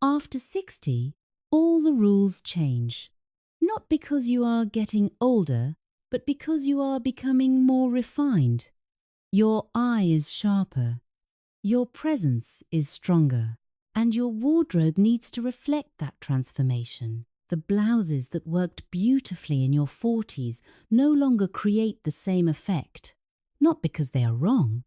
After 60, all the rules change. Not because you are getting older, but because you are becoming more refined. Your eye is sharper, your presence is stronger, and your wardrobe needs to reflect that transformation. The blouses that worked beautifully in your 40s no longer create the same effect, not because they are wrong,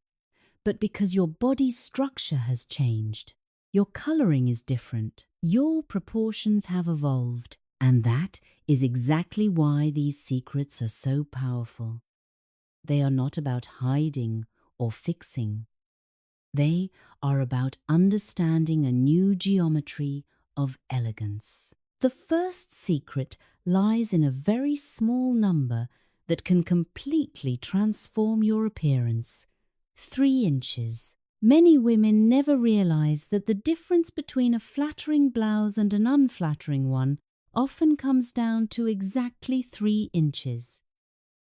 but because your body's structure has changed. Your coloring is different. Your proportions have evolved. And that is exactly why these secrets are so powerful. They are not about hiding or fixing. They are about understanding a new geometry of elegance. The first secret lies in a very small number that can completely transform your appearance. 3 inches. Many women never realize that the difference between a flattering blouse and an unflattering one often comes down to exactly 3 inches.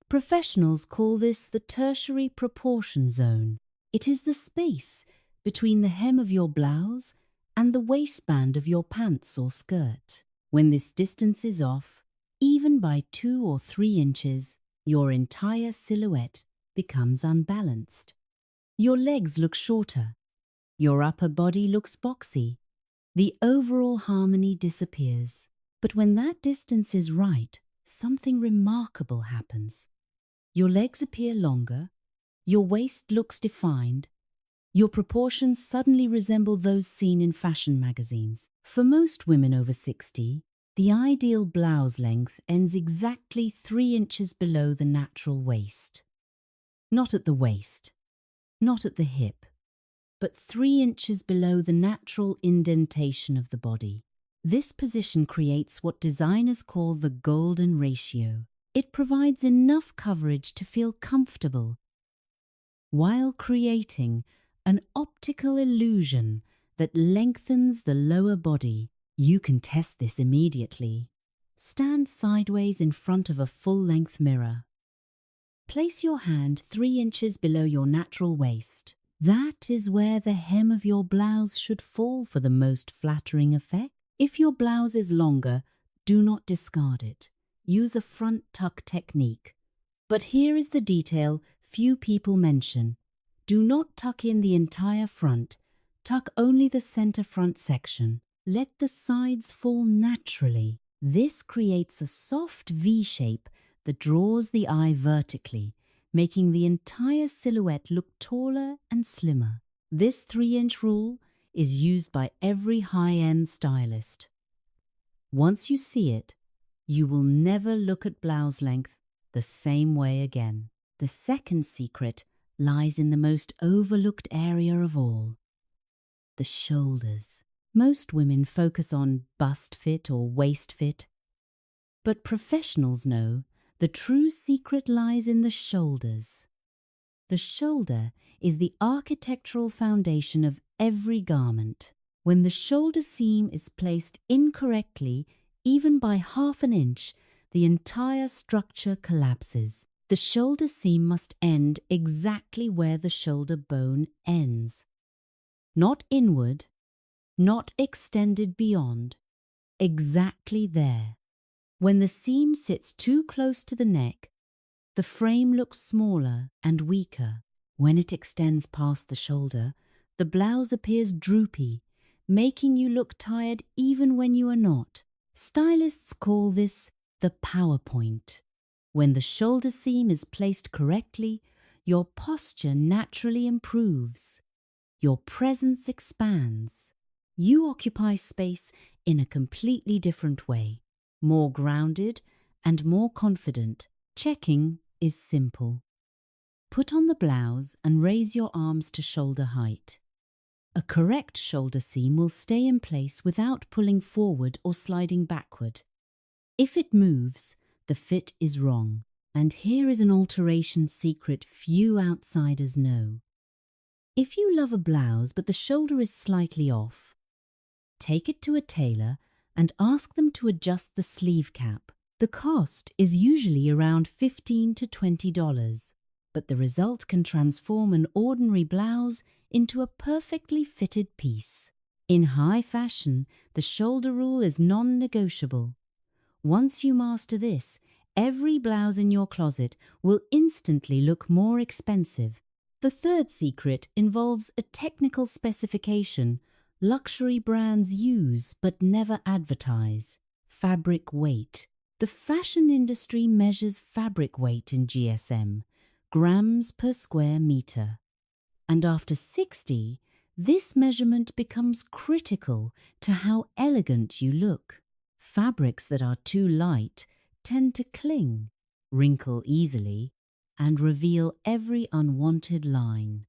Professionals call this the tertiary proportion zone. It is the space between the hem of your blouse and the waistband of your pants or skirt. When this distance is off, even by 2 or 3 inches, your entire silhouette becomes unbalanced. Your legs look shorter. Your upper body looks boxy. The overall harmony disappears. But when that distance is right, something remarkable happens. Your legs appear longer, your waist looks defined, your proportions suddenly resemble those seen in fashion magazines. For most women over 60, the ideal blouse length ends exactly 3 inches below the natural waist. Not at the waist, not at the hip, but 3 inches below the natural indentation of the body. This position creates what designers call the golden ratio. It provides enough coverage to feel comfortable, while creating an optical illusion that lengthens the lower body. You can test this immediately. Stand sideways in front of a full-length mirror. Place your hand 3 inches below your natural waist. That is where the hem of your blouse should fall for the most flattering effect. If your blouse is longer, do not discard it. Use a front tuck technique. But here is the detail few people mention. Do not tuck in the entire front. Tuck only the center front section. Let the sides fall naturally. This creates a soft V shape that draws the eye vertically, making the entire silhouette look taller and slimmer. This 3-inch rule is used by every high-end stylist. Once you see it, you will never look at blouse length the same way again. The second secret lies in the most overlooked area of all, the shoulders. Most women focus on bust fit or waist fit, but professionals know the true secret lies in the shoulders. The shoulder is the architectural foundation of every garment. When the shoulder seam is placed incorrectly, even by ½ inch, the entire structure collapses. The shoulder seam must end exactly where the shoulder bone ends. Not inward, not extended beyond, exactly there. When the seam sits too close to the neck, the frame looks smaller and weaker. When it extends past the shoulder, the blouse appears droopy, making you look tired even when you are not. Stylists call this the power point. When the shoulder seam is placed correctly, your posture naturally improves. Your presence expands. You occupy space in a completely different way, more grounded and more confident. Checking is simple. Put on the blouse and raise your arms to shoulder height. A correct shoulder seam will stay in place without pulling forward or sliding backward. If it moves, the fit is wrong. And here is an alteration secret few outsiders know. If you love a blouse but the shoulder is slightly off, take it to a tailor and ask them to adjust the sleeve cap. The cost is usually around $15 to $20, but the result can transform an ordinary blouse into a perfectly fitted piece. In high fashion, the shoulder rule is non-negotiable. Once you master this, every blouse in your closet will instantly look more expensive. The third secret involves a technical specification luxury brands use but never advertise: fabric weight. The fashion industry measures fabric weight in GSM, grams per square meter. And after 60, this measurement becomes critical to how elegant you look. Fabrics that are too light tend to cling, wrinkle easily, and reveal every unwanted line.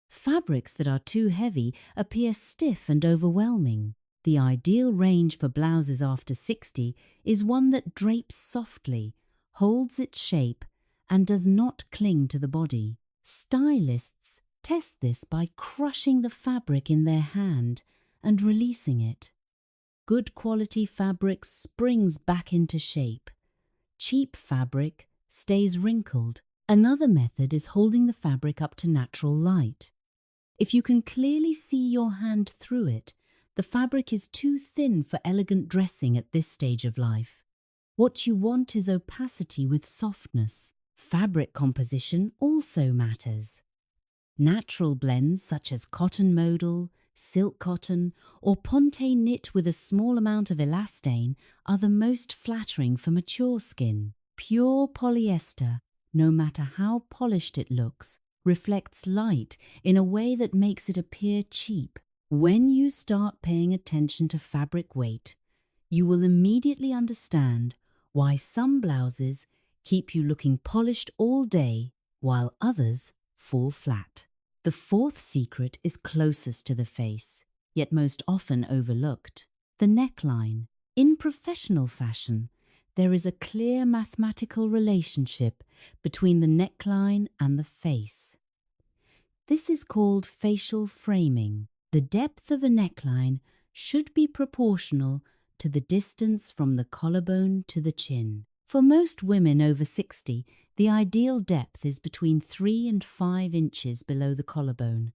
Fabrics that are too heavy appear stiff and overwhelming. The ideal range for blouses after 60 is one that drapes softly, holds its shape, and does not cling to the body. Stylists test this by crushing the fabric in their hand and releasing it. Good quality fabric springs back into shape. Cheap fabric stays wrinkled. Another method is holding the fabric up to natural light. If you can clearly see your hand through it, the fabric is too thin for elegant dressing at this stage of life. What you want is opacity with softness. Fabric composition also matters. Natural blends such as cotton modal, silk cotton, or ponte knit with a small amount of elastane are the most flattering for mature skin. Pure polyester, no matter how polished it looks, reflects light in a way that makes it appear cheap. When you start paying attention to fabric weight, you will immediately understand why some blouses keep you looking polished all day while others fall flat. The fourth secret is closest to the face, yet most often overlooked: the neckline. In professional fashion, there is a clear mathematical relationship between the neckline and the face. This is called facial framing. The depth of a neckline should be proportional to the distance from the collarbone to the chin. For most women over 60, the ideal depth is between 3 and 5 inches below the collarbone.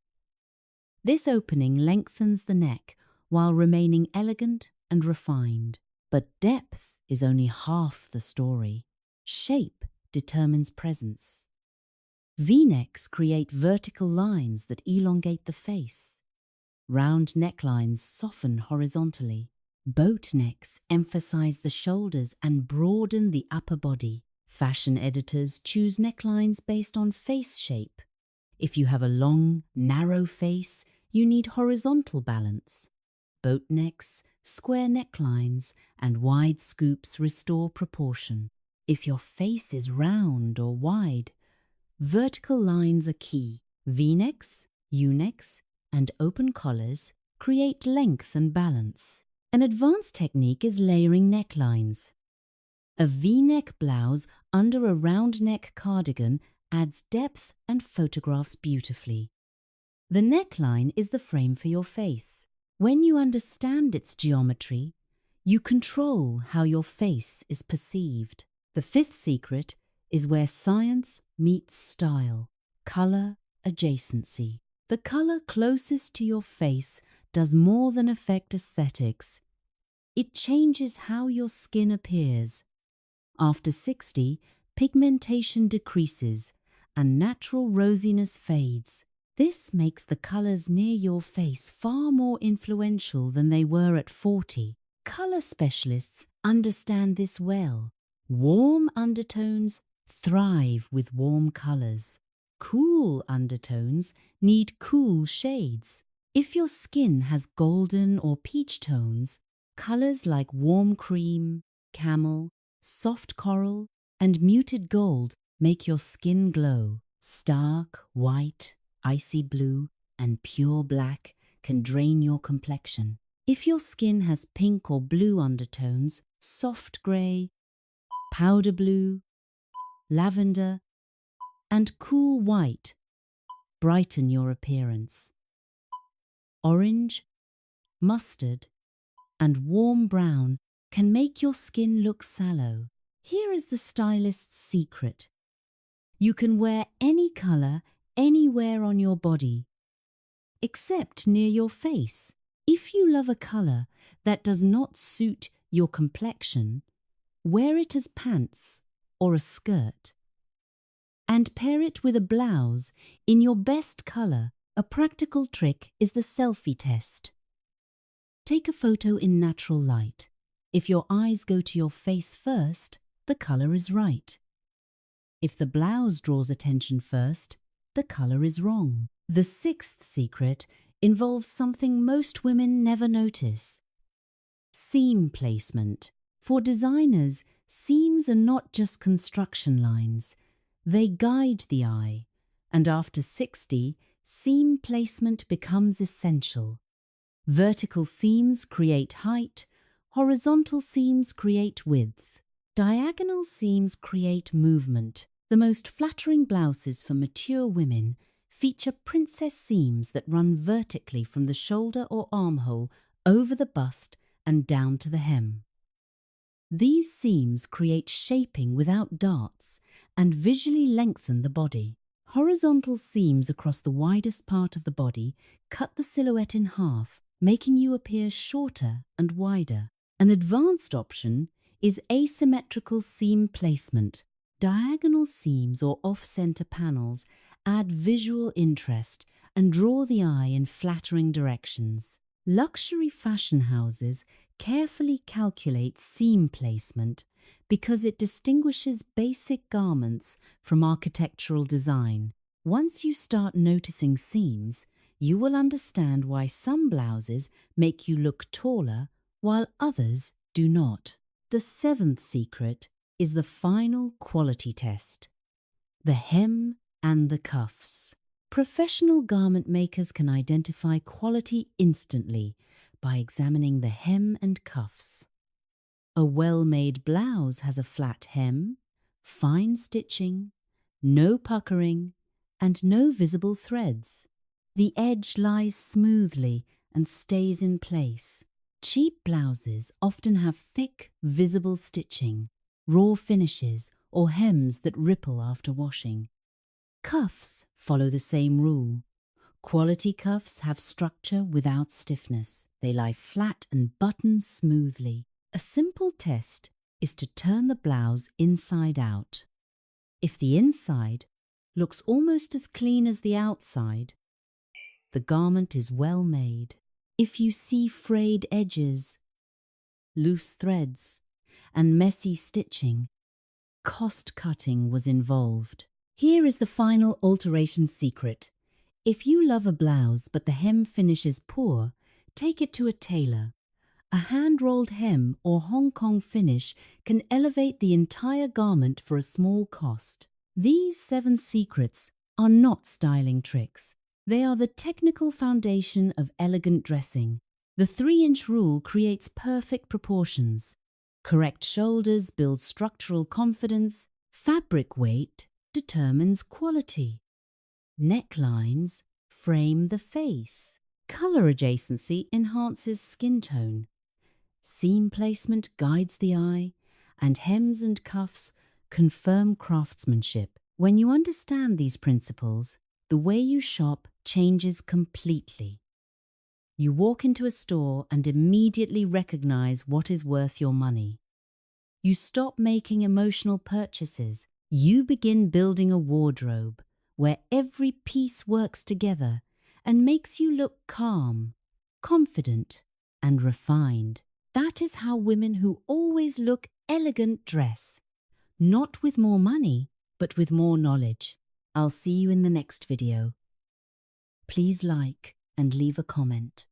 This opening lengthens the neck while remaining elegant and refined. But depth is only half the story. Shape determines presence. V-necks create vertical lines that elongate the face. Round necklines soften horizontally. Boat necks emphasize the shoulders and broaden the upper body. Fashion editors choose necklines based on face shape. If you have a long, narrow face, you need horizontal balance. Boat necks, square necklines, and wide scoops restore proportion. If your face is round or wide, vertical lines are key. V-necks, U-necks, and open collars create length and balance. An advanced technique is layering necklines. A V-neck blouse under a round neck cardigan adds depth and photographs beautifully. The neckline is the frame for your face. When you understand its geometry, you control how your face is perceived. The fifth secret is where science meets style: color adjacency. The color closest to your face does more than affect aesthetics. It changes how your skin appears. After 60, pigmentation decreases and natural rosiness fades. This makes the colors near your face far more influential than they were at 40. Color specialists understand this well. Warm undertones thrive with warm colors. Cool undertones need cool shades. If your skin has golden or peach tones, colors like warm cream, camel, soft coral, and muted gold make your skin glow. Stark white, icy blue, and pure black can drain your complexion. If your skin has pink or blue undertones, soft grey, powder blue, lavender, and cool white brighten your appearance. Orange, mustard, and warm brown can make your skin look sallow. Here is the stylist's secret. You can wear any color anywhere on your body, except near your face. If you love a color that does not suit your complexion, wear it as pants or a skirt. And pair it with a blouse in your best color. A practical trick is the selfie test. Take a photo in natural light. If your eyes go to your face first, the color is right. If the blouse draws attention first, the color is wrong. The sixth secret involves something most women never notice: seam placement. For designers, seams are not just construction lines. They guide the eye, and after 60, seam placement becomes essential. Vertical seams create height, horizontal seams create width. Diagonal seams create movement. The most flattering blouses for mature women feature princess seams that run vertically from the shoulder or armhole over the bust and down to the hem. These seams create shaping without darts and visually lengthen the body. Horizontal seams across the widest part of the body cut the silhouette in half, making you appear shorter and wider. An advanced option is asymmetrical seam placement. Diagonal seams or off-center panels add visual interest and draw the eye in flattering directions. Luxury fashion houses carefully calculate seam placement because it distinguishes basic garments from architectural design. Once you start noticing seams, you will understand why some blouses make you look taller while others do not. The seventh secret is the final quality test: the hem and the cuffs. Professional garment makers can identify quality instantly by examining the hem and cuffs. A well-made blouse has a flat hem, fine stitching, no puckering, and no visible threads. The edge lies smoothly and stays in place. Cheap blouses often have thick, visible stitching, raw finishes, or hems that ripple after washing. Cuffs follow the same rule. Quality cuffs have structure without stiffness. They lie flat and button smoothly. A simple test is to turn the blouse inside out. If the inside looks almost as clean as the outside, the garment is well made. If you see frayed edges, loose threads, and messy stitching, cost cutting was involved. Here is the final alteration secret. If you love a blouse but the hem finish is poor, take it to a tailor. A hand-rolled hem or Hong Kong finish can elevate the entire garment for a small cost. These 7 secrets are not styling tricks. They are the technical foundation of elegant dressing. The 3-inch rule creates perfect proportions. Correct shoulders build structural confidence. Fabric weight determines quality. Necklines frame the face. Color adjacency enhances skin tone. Seam placement guides the eye, and hems and cuffs confirm craftsmanship. When you understand these principles, the way you shop changes completely. You walk into a store and immediately recognize what is worth your money. You stop making emotional purchases. You begin building a wardrobe where every piece works together and makes you look calm, confident, and refined. That is how women who always look elegant dress. Not with more money, but with more knowledge. I'll see you in the next video. Please like and leave a comment.